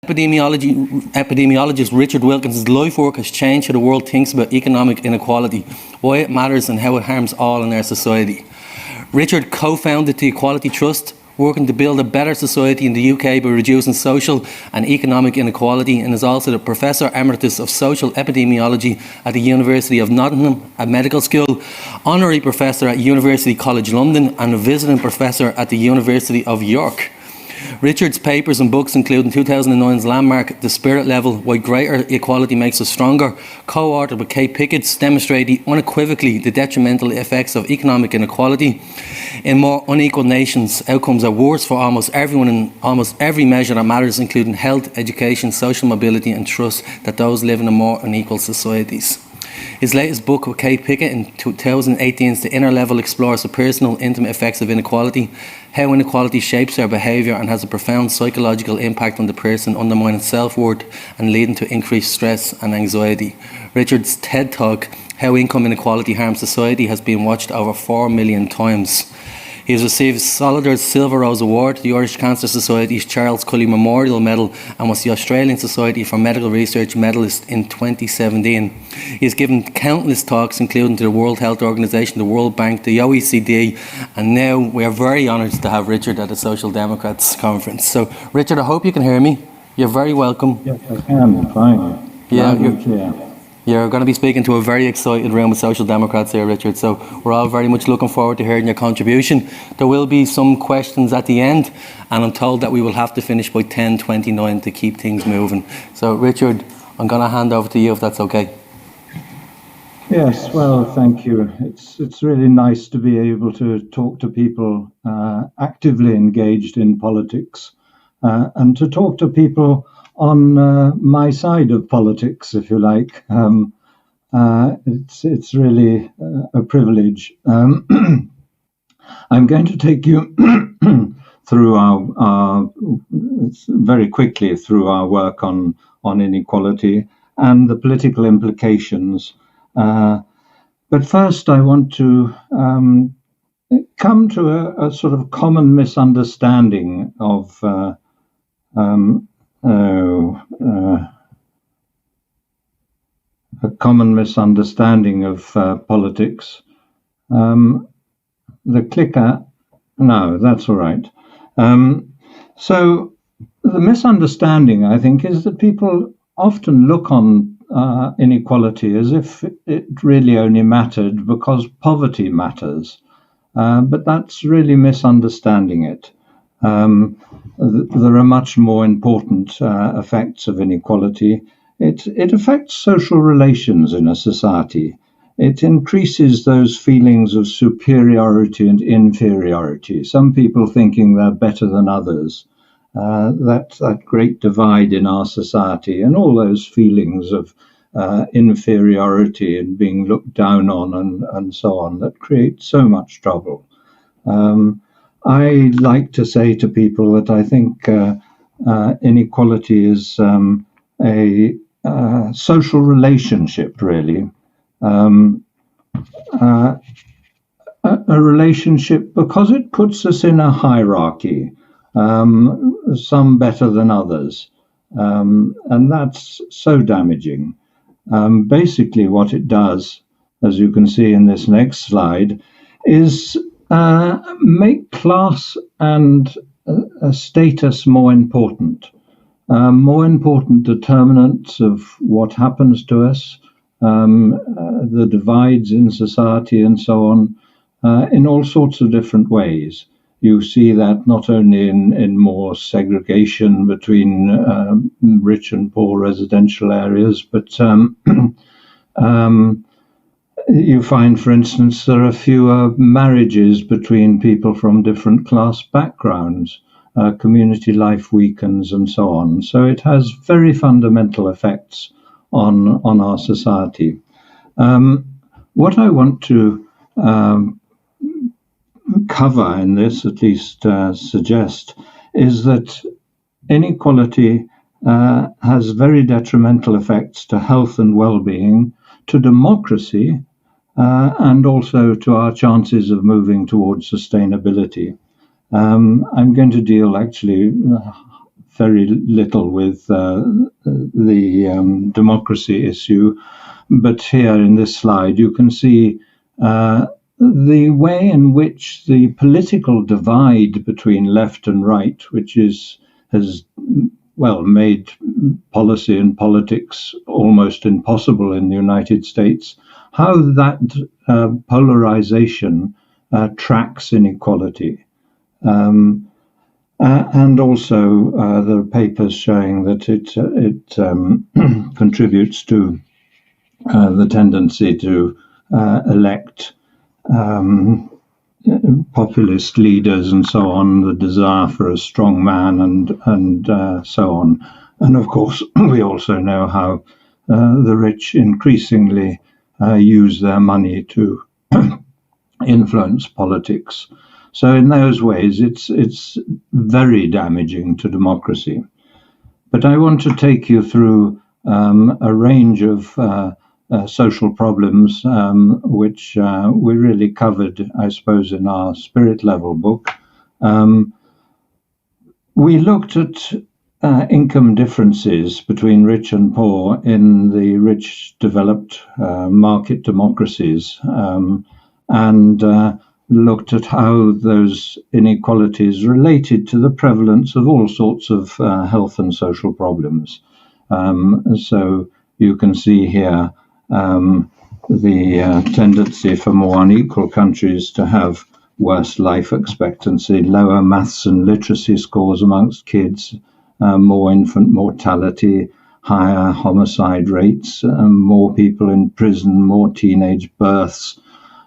Epidemiologist Richard Wilkinson's life work has changed how the world thinks about economic inequality, why it matters and how it harms all in our society. Richard co-founded the Equality Trust, working to build a better society in the UK by reducing social and economic inequality, and is also the Professor Emeritus of Social Epidemiology at the University of Nottingham at Medical School, Honorary Professor at University College London, and a Visiting Professor at the University of York. Richard's papers and books include in 2009's landmark The Spirit Level, Why Greater Equality Makes Us Stronger, co-authored with Kate Pickett, demonstrating unequivocally the detrimental effects of economic inequality. In more unequal nations, outcomes are worse for almost everyone in almost every measure that matters, including health, education, social mobility and trust, that those living in more unequal societies. His latest book with Kate Pickett in 2018's The Inner Level explores the personal, intimate effects of inequality, how inequality shapes our behaviour and has a profound psychological impact on the person, undermining self-worth and leading to increased stress and anxiety. Richard's TED Talk, How Income Inequality Harms Society, has been watched over 4 million times. He has received Solidar's Silver Rose Award, the Irish Cancer Society's Charles Cully Memorial Medal, and was the Australian Society for Medical Research medalist in 2017. He has given countless talks, including to the World Health Organization, the World Bank, the OECD, and now we are very honoured to have Richard at the Social Democrats Conference. So, Richard, I hope you can hear me. You're very welcome. Yes, I can. Fine. You're going to be speaking to a very excited room of Social Democrats here, Richard, so we're all very much looking forward to hearing your contribution. There will be some questions at the end, and I'm told that we will have to finish by 10:29 to keep things moving. So, Richard, I'm going to hand over to you if that's okay. Yes, well, thank you. It's really nice to be able to talk to people actively engaged in politics and to talk to people on my side of politics, if you like. It's really a privilege. I'm going to take you through our very quickly through our work on inequality and the political implications. But first, I want to come to a sort of common misunderstanding of a common misunderstanding of politics. The clicker, no, that's all right. So the misunderstanding, I think, is that people often look on inequality as if it really only mattered because poverty matters. But that's really misunderstanding it. There are much more important effects of inequality. It affects social relations in a society. It increases those feelings of superiority and inferiority, some people thinking they're better than others. That great divide in our society and all those feelings of inferiority and being looked down on and so on, that create so much trouble. I like to say to people that I think inequality is a social relationship, really. A relationship because it puts us in a hierarchy, some better than others, and that's so damaging. Basically what it does, as you can see in this next slide, is make class and status more important determinants of what happens to us, the divides in society and so on, in all sorts of different ways. You see that not only in more segregation between rich and poor residential areas, but you find, for instance, there are fewer marriages between people from different class backgrounds. Community life weakens and so on. So it has very fundamental effects on our society. What I want to cover in this, at least suggest, is that inequality has very detrimental effects to health and well-being, to democracy, and also to our chances of moving towards sustainability. I'm going to deal actually very little with the democracy issue. But here in this slide, you can see the way in which the political divide between left and right, which has made policy and politics almost impossible in the United States, how that polarization tracks inequality. And also there are papers showing that it contributes to the tendency to elect populist leaders and so on, the desire for a strong man and so on. And of course, we also know how the rich increasingly use their money to influence politics. So in those ways, it's very damaging to democracy. But I want to take you through a range of social problems, which we really covered, I suppose, in our spirit level book. We looked at income differences between rich and poor in the rich, developed market democracies, and looked at how those inequalities related to the prevalence of all sorts of health and social problems. So you can see here the tendency for more unequal countries to have worse life expectancy, lower maths and literacy scores amongst kids, more infant mortality, higher homicide rates, more people in prison, more teenage births,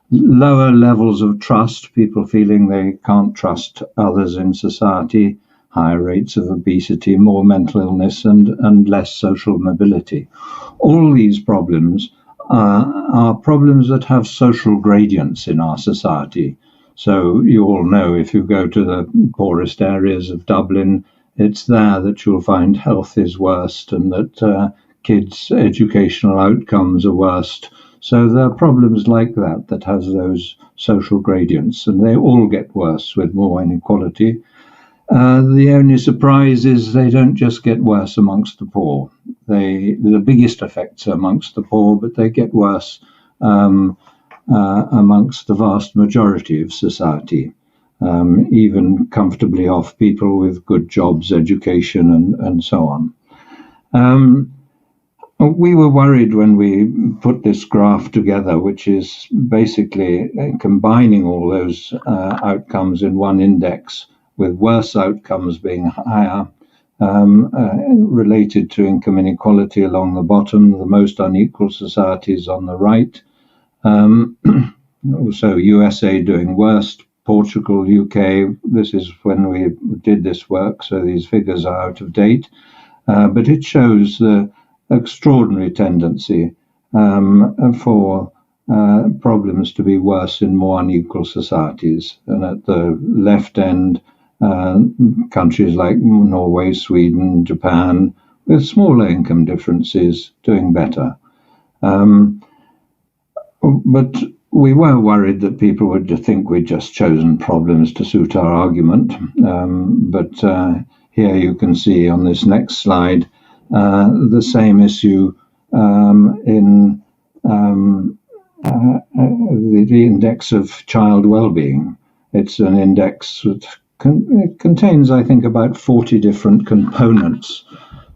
lower levels of trust, people feeling they can't trust others in society, higher rates of obesity, more mental illness, and less social mobility. All these problems are problems that have social gradients in our society. So you all know, if you go to the poorest areas of Dublin, it's there that you'll find health is worst and that kids' educational outcomes are worst. So there are problems like that has those social gradients, and they all get worse with more inequality. The only surprise is they don't just get worse amongst the poor. The biggest effects are amongst the poor, but they get worse amongst the vast majority of society, even comfortably off people with good jobs, education, and so on. We were worried when we put this graph together, which is basically combining all those outcomes in one index, with worse outcomes being higher, related to income inequality along the bottom, the most unequal societies on the right. Also USA doing worst, Portugal, UK. This is when we did this work, so these figures are out of date. But it shows the extraordinary tendency for problems to be worse in more unequal societies. And at the left end, countries like Norway, Sweden, Japan, with smaller income differences, doing better. But we were worried that people would think we'd just chosen problems to suit our argument. But here you can see on this next slide the same issue in the index of child well-being. It's an index that it contains, I think, about 40 different components.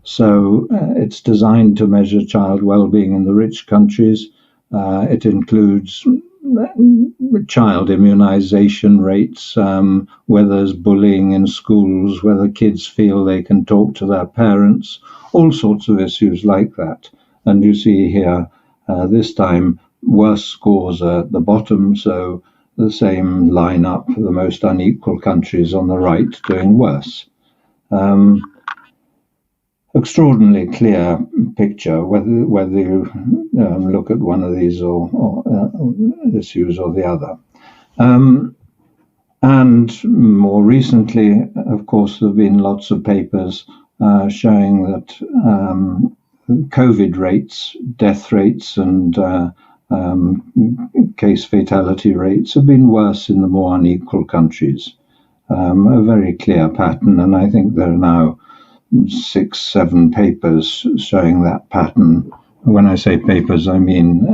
So it's designed to measure child well-being in the rich countries. It includes child immunization rates, whether there's bullying in schools, whether kids feel they can talk to their parents, all sorts of issues like that. And you see here, this time, worse scores are at the bottom, so the same line up, the most unequal countries on the right doing worse. Extraordinarily clear picture, whether you look at one of these or issues or the other. And more recently, of course, there have been lots of papers showing that COVID rates, death rates, and case fatality rates have been worse in the more unequal countries. A very clear pattern, and I think there are now 6, 7 papers showing that pattern. When I say papers, I mean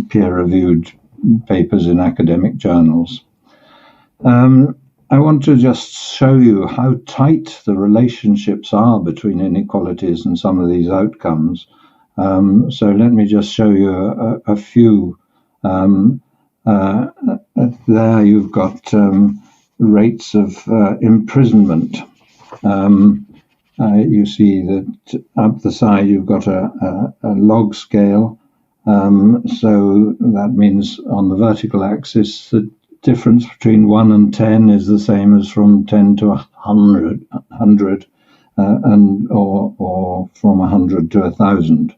peer-reviewed papers in academic journals. I want to just show you how tight the relationships are between inequalities and some of these outcomes. So let me just show you a few. There you've got rates of imprisonment. You see that up the side you've got a log scale. So that means on the vertical axis the difference between 1 and 10 is the same as from 10 to 100, or from 100 to 1,000.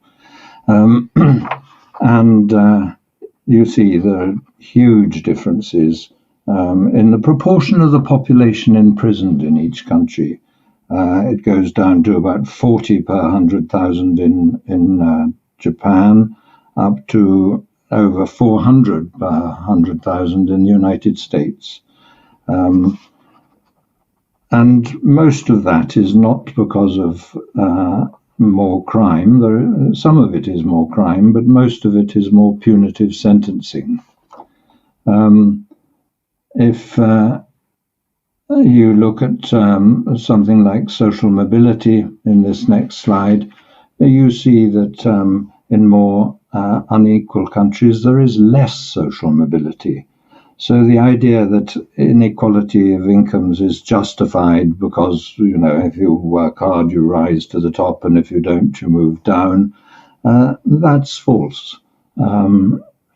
And you see the huge differences in the proportion of the population imprisoned in each country. It goes down to about 40 per 100,000 in Japan, up to over 400 per 100,000 in the United States. And most of that is not because of more crime. Some of it is more crime, but most of it is more punitive sentencing. If you look at something like social mobility in this next slide, you see that in more unequal countries there is less social mobility. So the idea that inequality of incomes is justified because, if you work hard you rise to the top, and if you don't you move down, that's false.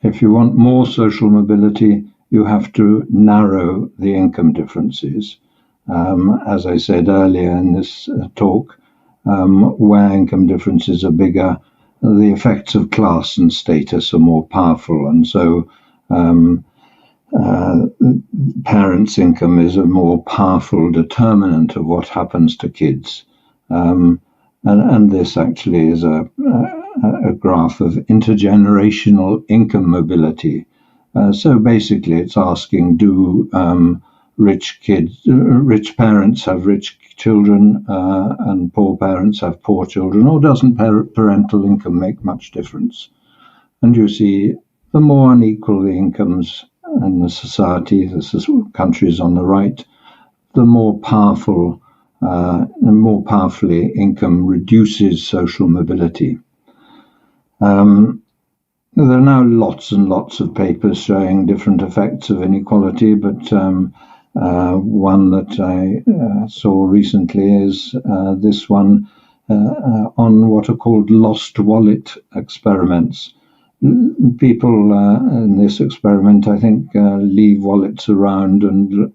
If you want more social mobility, you have to narrow the income differences. As I said earlier in this talk, where income differences are bigger, the effects of class and status are more powerful, and so parents' income is a more powerful determinant of what happens to kids. And this actually is a graph of intergenerational income mobility. So basically it's asking, do rich parents have rich children and poor parents have poor children, or doesn't parental income make much difference? And you see the more unequal the incomes in the society, the countries on the right, the more powerfully income reduces social mobility. There are now lots and lots of papers showing different effects of inequality, but one that I saw recently is this one on what are called lost wallet experiments. People in this experiment, I think, leave wallets around and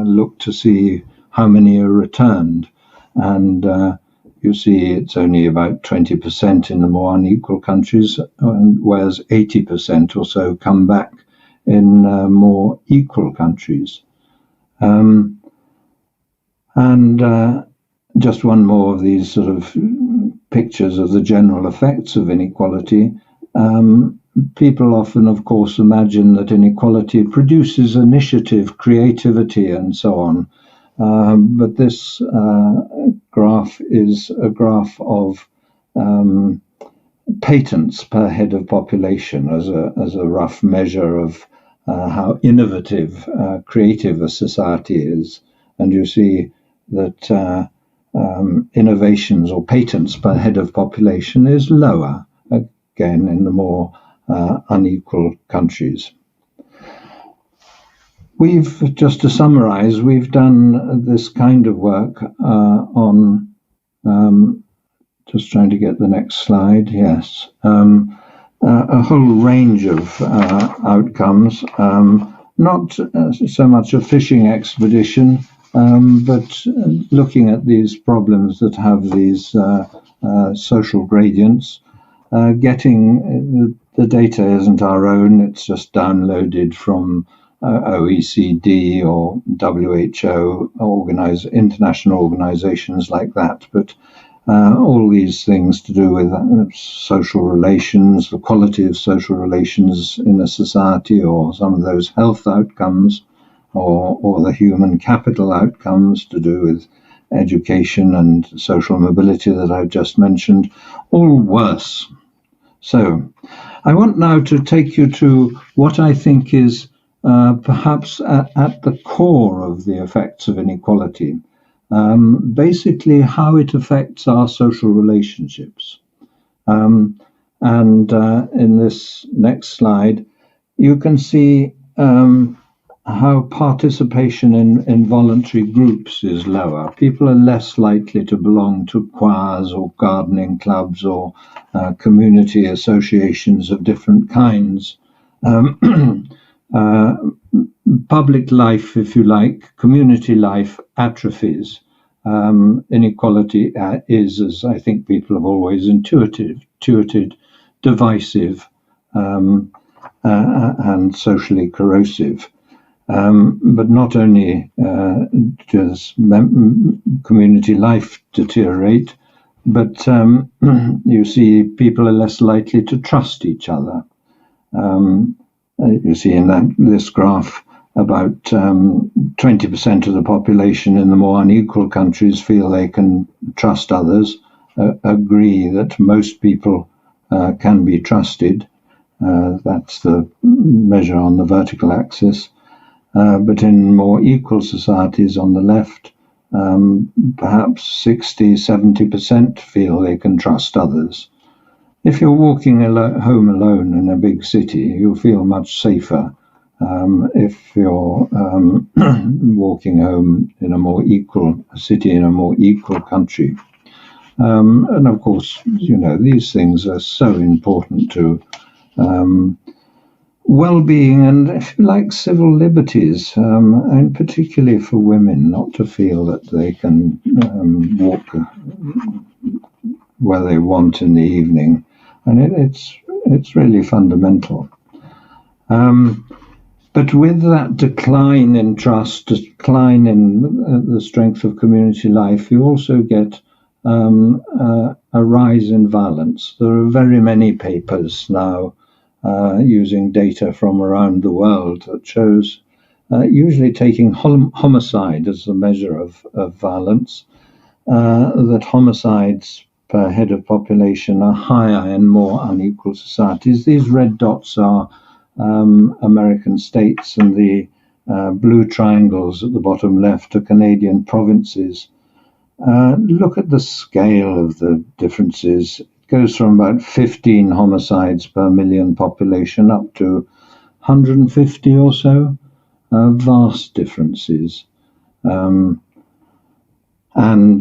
look to see how many are returned. And you see it's only about 20% in the more unequal countries, whereas 80% or so come back in more equal countries. And just one more of these sort of pictures of the general effects of inequality. People often, of course, imagine that inequality produces initiative, creativity, and so on. But this graph is a graph of patents per head of population as a rough measure of how innovative, creative a society is. And you see that innovations or patents per head of population is lower, again, in the more unequal countries. Just to summarize, we've done this kind of work on, just trying to get the next slide, yes, a whole range of outcomes, not so much a fishing expedition, but looking at these problems that have these social gradients. Getting the data isn't our own, it's just downloaded from OECD or WHO, international organizations like that, but all these things to do with social relations, the quality of social relations in a society, or some of those health outcomes, or the human capital outcomes to do with education and social mobility that I've just mentioned, all worse. So I want now to take you to what I think is perhaps at the core of the effects of inequality, basically how it affects our social relationships. And in this next slide, you can see how participation in involuntary groups is lower. People are less likely to belong to choirs or gardening clubs or community associations of different kinds. Public life, if you like, community life atrophies. Inequality is, as I think people have always intuited, divisive, and socially corrosive. But not only does community life deteriorate, but you see people are less likely to trust each other. You see in this graph, about 20% of the population in the more unequal countries feel they can trust others, agree that most people can be trusted. That's the measure on the vertical axis. But in more equal societies on the left, perhaps 60-70% feel they can trust others. If you're walking home alone in a big city, you'll feel much safer. If you're walking home in a more equal city, in a more equal country. And of course, these things are so important to well-being and, if you like, civil liberties, and particularly for women, not to feel that they can walk where they want in the evening. And it's really fundamental. But with that decline in trust, decline in the strength of community life, you also get a rise in violence. There are very many papers now using data from around the world that shows, usually taking homicide as the measure of violence, that homicides per head of population are higher in more unequal societies. These red dots are American states, and the blue triangles at the bottom left are Canadian provinces. Look at the scale of the differences. It goes from about 15 homicides per million population up to 150 or so. Vast differences. And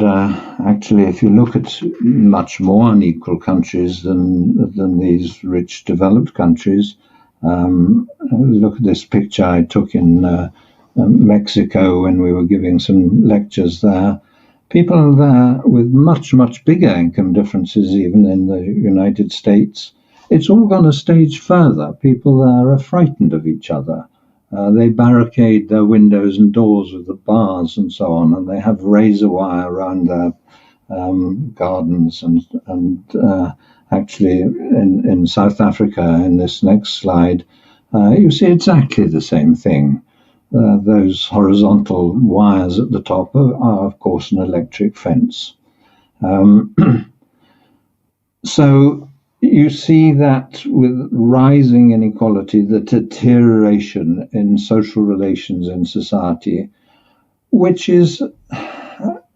actually, if you look at much more unequal countries than these rich developed countries, look at this picture I took in Mexico when we were giving some lectures there. People there with much, much bigger income differences, even in the United States. It's all gone a stage further. People there are frightened of each other. They barricade their windows and doors with the bars and so on, and they have razor wire around their gardens. And actually, in South Africa, in this next slide, you see exactly the same thing. Those horizontal wires at the top are, of course, an electric fence. So you see that with rising inequality, the deterioration in social relations in society, which is,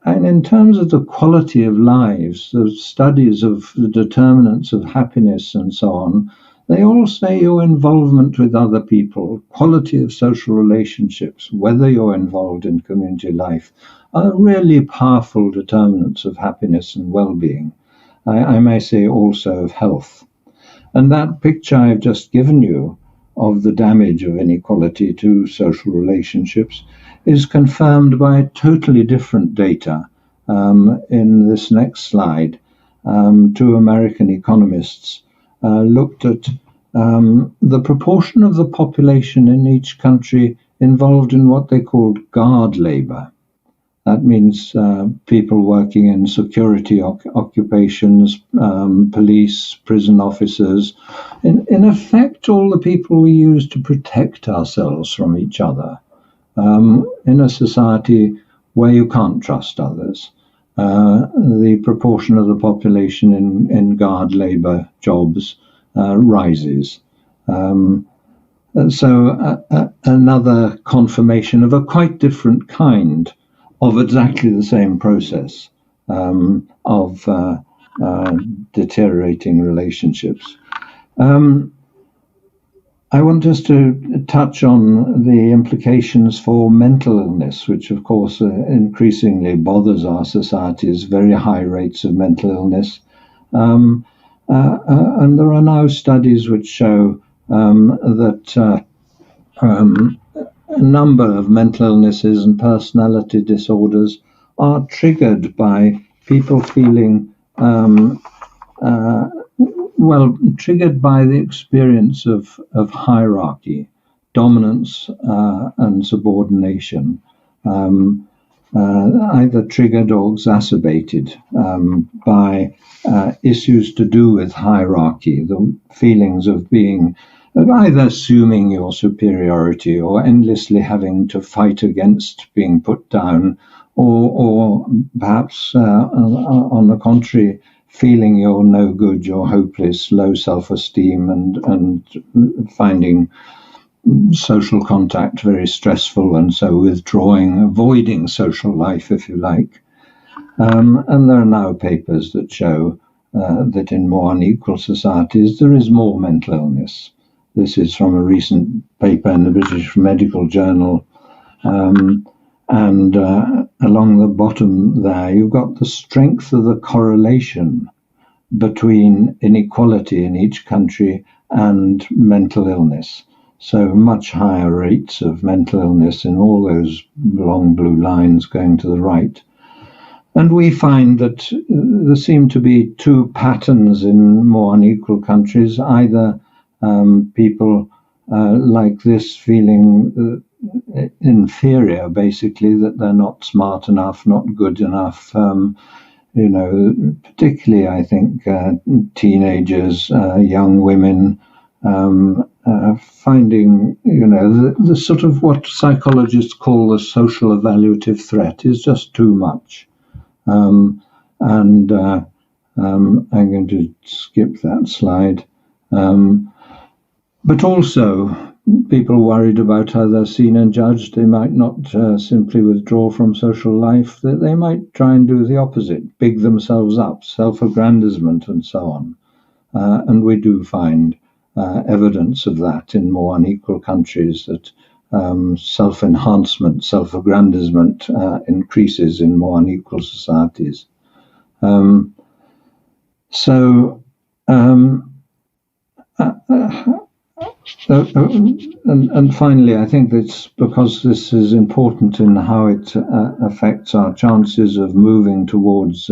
and in terms of the quality of lives, the studies of the determinants of happiness and so on, they all say your involvement with other people, quality of social relationships, whether you're involved in community life, are really powerful determinants of happiness and well-being. I may say also of health. And that picture I've just given you of the damage of inequality to social relationships is confirmed by totally different data in this next slide. Two American economists looked at the proportion of the population in each country involved in what they called guard labor. That means people working in security occupations, police, prison officers. In effect, all the people we use to protect ourselves from each other. In a society where you can't trust others. The proportion of the population in guard labour jobs rises. So another confirmation of a quite different kind of exactly the same process of deteriorating relationships. I want us to touch on the implications for mental illness, which of course increasingly bothers our societies, very high rates of mental illness. And there are now studies which show that a number of mental illnesses and personality disorders are triggered by people feeling triggered by the experience of hierarchy, dominance, and subordination, either triggered or exacerbated by issues to do with hierarchy, the feelings of being either assuming your superiority or endlessly having to fight against being put down, or perhaps on the contrary, feeling you're no good, you're hopeless, low self-esteem, and finding social contact very stressful, and so withdrawing, avoiding social life, if you like. And there are now papers that show that in more unequal societies there is more mental illness. This is from a recent paper in the British Medical Journal. And along the bottom there, you've got the strength of the correlation between inequality in each country and mental illness. So much higher rates of mental illness in all those long blue lines going to the right. And we find that there seem to be two patterns in more unequal countries, either people like this feeling inferior, basically, that they're not smart enough, not good enough. Particularly, I think, teenagers, young women, finding, the sort of what psychologists call the social evaluative threat is just too much. I'm going to skip that slide. But also, people worried about how they're seen and judged. They might not simply withdraw from social life. They might try and do the opposite, big themselves up, self-aggrandizement and so on. And we do find evidence of that in more unequal countries, that self-enhancement, self-aggrandizement increases in more unequal societies. And finally, I think that's because this is important in how it affects our chances of moving towards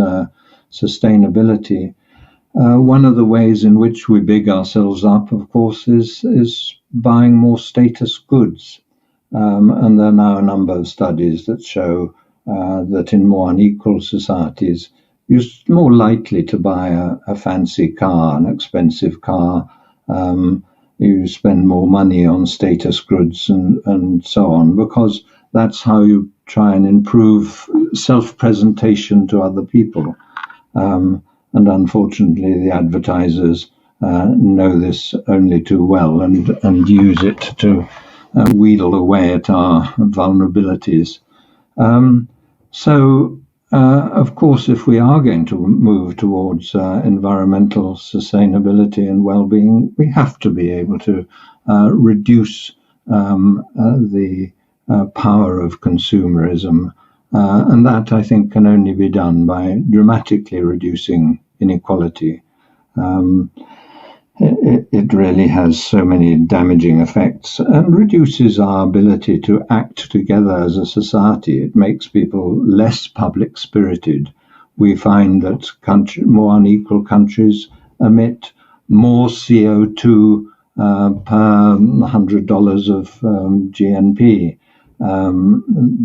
sustainability. One of the ways in which we big ourselves up, of course, is buying more status goods. And there are now a number of studies that show that in more unequal societies, you're more likely to buy a fancy car, an expensive car. You spend more money on status goods and so on, because that's how you try and improve self-presentation to other people. And unfortunately, the advertisers know this only too well and use it to wheedle away at our vulnerabilities. Of course, if we are going to move towards environmental sustainability and well-being, we have to be able to reduce the power of consumerism. And that, I think, can only be done by dramatically reducing inequality. It really has so many damaging effects and reduces our ability to act together as a society. It makes people less public-spirited. We find that more unequal countries emit more CO2 per $100 of GNP.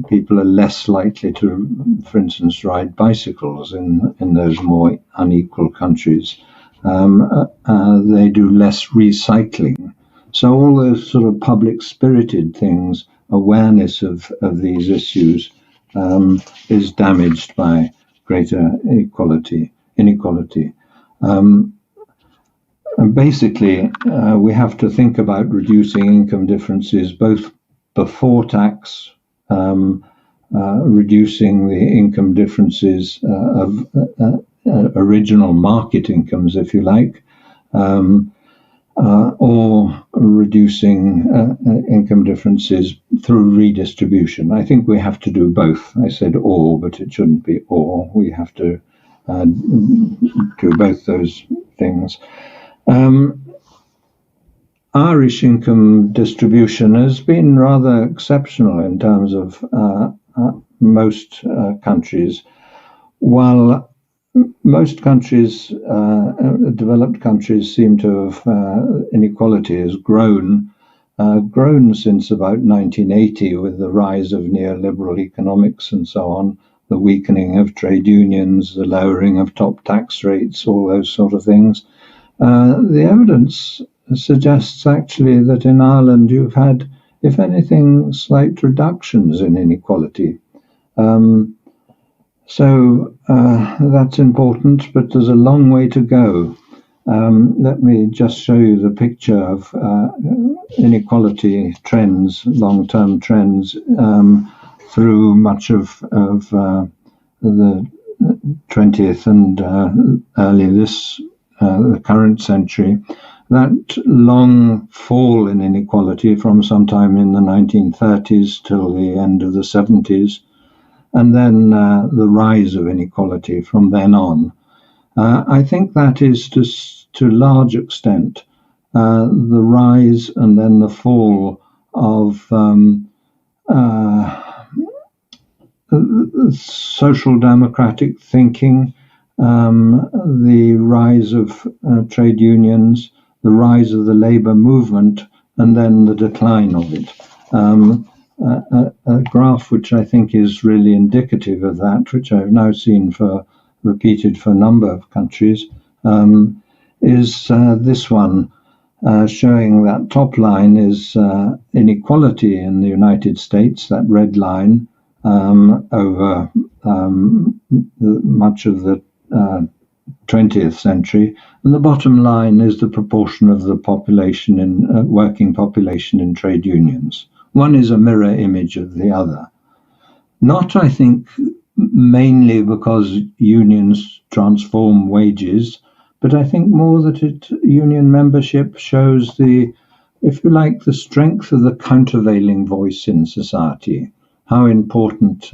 People are less likely to, for instance, ride bicycles in those more unequal countries. They do less recycling. So all those sort of public-spirited things, awareness of these issues, is damaged by greater inequality. And basically, we have to think about reducing income differences both before tax, reducing the income differences of original market incomes, if you like, or reducing income differences through redistribution. I think we have to do both. I said or, but it shouldn't be or. We have to do both those things. Irish income distribution has been rather exceptional in terms of most countries. While most countries, developed countries, seem to have inequality has grown since about 1980 with the rise of neoliberal economics and so on, the weakening of trade unions, the lowering of top tax rates, all those sort of things. The evidence suggests actually that in Ireland you've had, if anything, slight reductions in inequality. So that's important, but there's a long way to go. Let me just show you the picture of inequality trends, long-term trends, through much of the 20th and early the current century. That long fall in inequality from sometime in the 1930s till the end of the 70s, and then the rise of inequality from then on. I think that is to large extent the rise and then the fall of social democratic thinking, the rise of trade unions, the rise of the labour movement, and then the decline of it. A graph which I think is really indicative of that, which I've now seen repeated for a number of countries, is this one, showing that top line is inequality in the United States, that red line, over much of the 20th century, and the bottom line is the proportion of the population in working population in trade unions. One is a mirror image of the other. Not, I think, mainly because unions transform wages, but I think more that union membership shows if you like, the strength of the countervailing voice in society, how important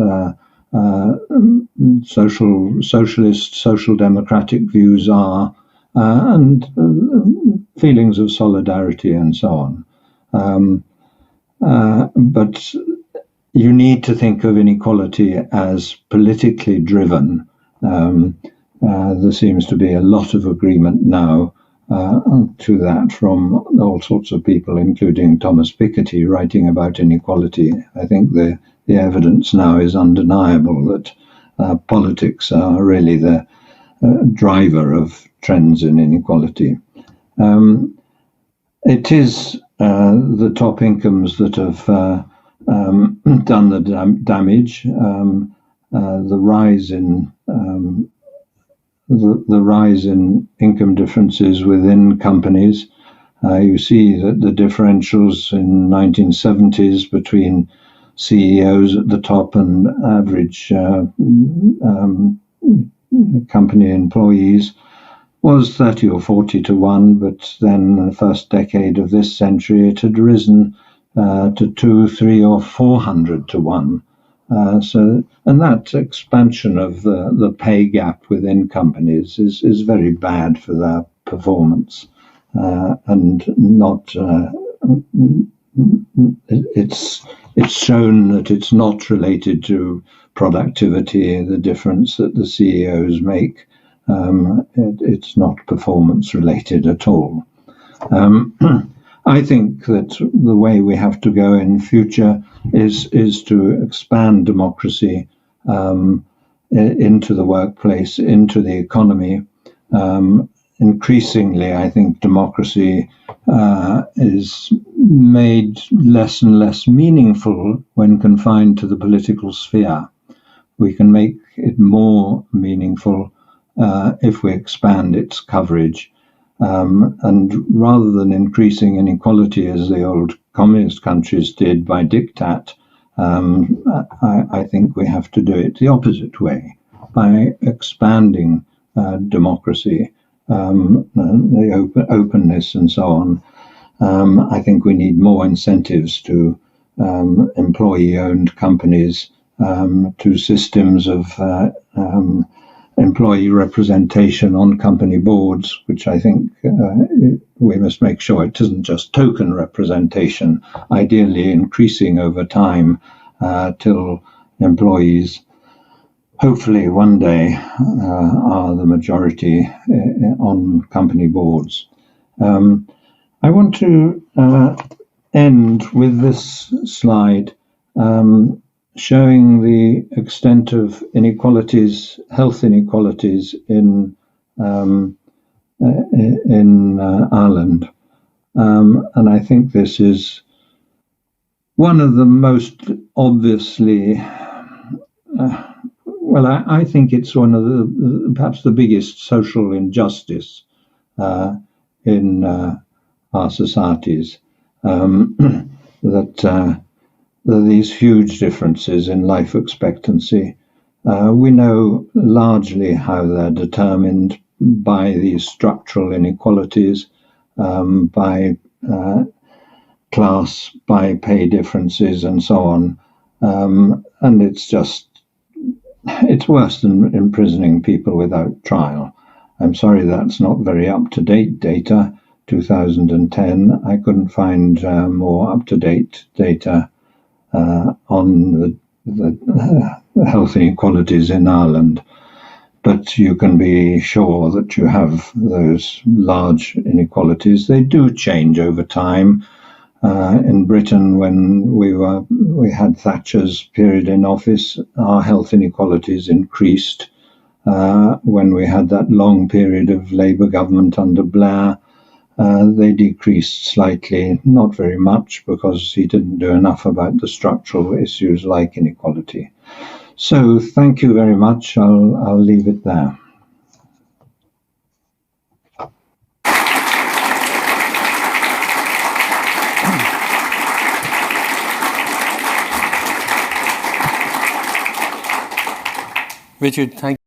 socialist, social democratic views are, and feelings of solidarity and so on. But you need to think of inequality as politically driven. There seems to be a lot of agreement now to that from all sorts of people, including Thomas Piketty, writing about inequality. I think the evidence now is undeniable that politics are really the driver of trends in inequality. It is the top incomes that have done the damage. The rise in income differences within companies. You see that the differentials in 1970s between CEOs at the top and average company employees was 30 or 40 to 1, but then in the first decade of this century it had risen to 200, 300 or 400 to 1. And that expansion of the pay gap within companies is very bad for their performance, and not. It's shown that it's not related to productivity, the difference that the CEOs make. It's not performance related at all. I think that the way we have to go in future is to expand democracy into the workplace, into the economy. Increasingly, I think democracy is made less and less meaningful when confined to the political sphere. we can make it more meaningful if we expand its coverage. And rather than increasing inequality as the old communist countries did by diktat, I think we have to do it the opposite way, by expanding democracy, the openness and so on. I think we need more incentives to employee-owned companies, to systems of employee representation on company boards, which I think we must make sure it isn't just token representation, ideally increasing over time till employees hopefully one day are the majority on company boards. I want to end with this slide showing the extent of inequalities, health inequalities in Ireland. And I think this is one of the most obviously, I think it's one of the perhaps the biggest social injustice in our societies, that there are these huge differences in life expectancy. We know largely how they're determined by these structural inequalities, by class, by pay differences, and so on. And it's worse than imprisoning people without trial. I'm sorry that's not very up-to-date data. 2010, I couldn't find more up-to-date data on the health inequalities in Ireland. But you can be sure that you have those large inequalities. They do change over time. In Britain, when we had Thatcher's period in office, our health inequalities increased. When we had that long period of Labour government under Blair, they decreased slightly, not very much, because he didn't do enough about the structural issues like inequality. So thank you very much. I'll leave it there. Richard, thank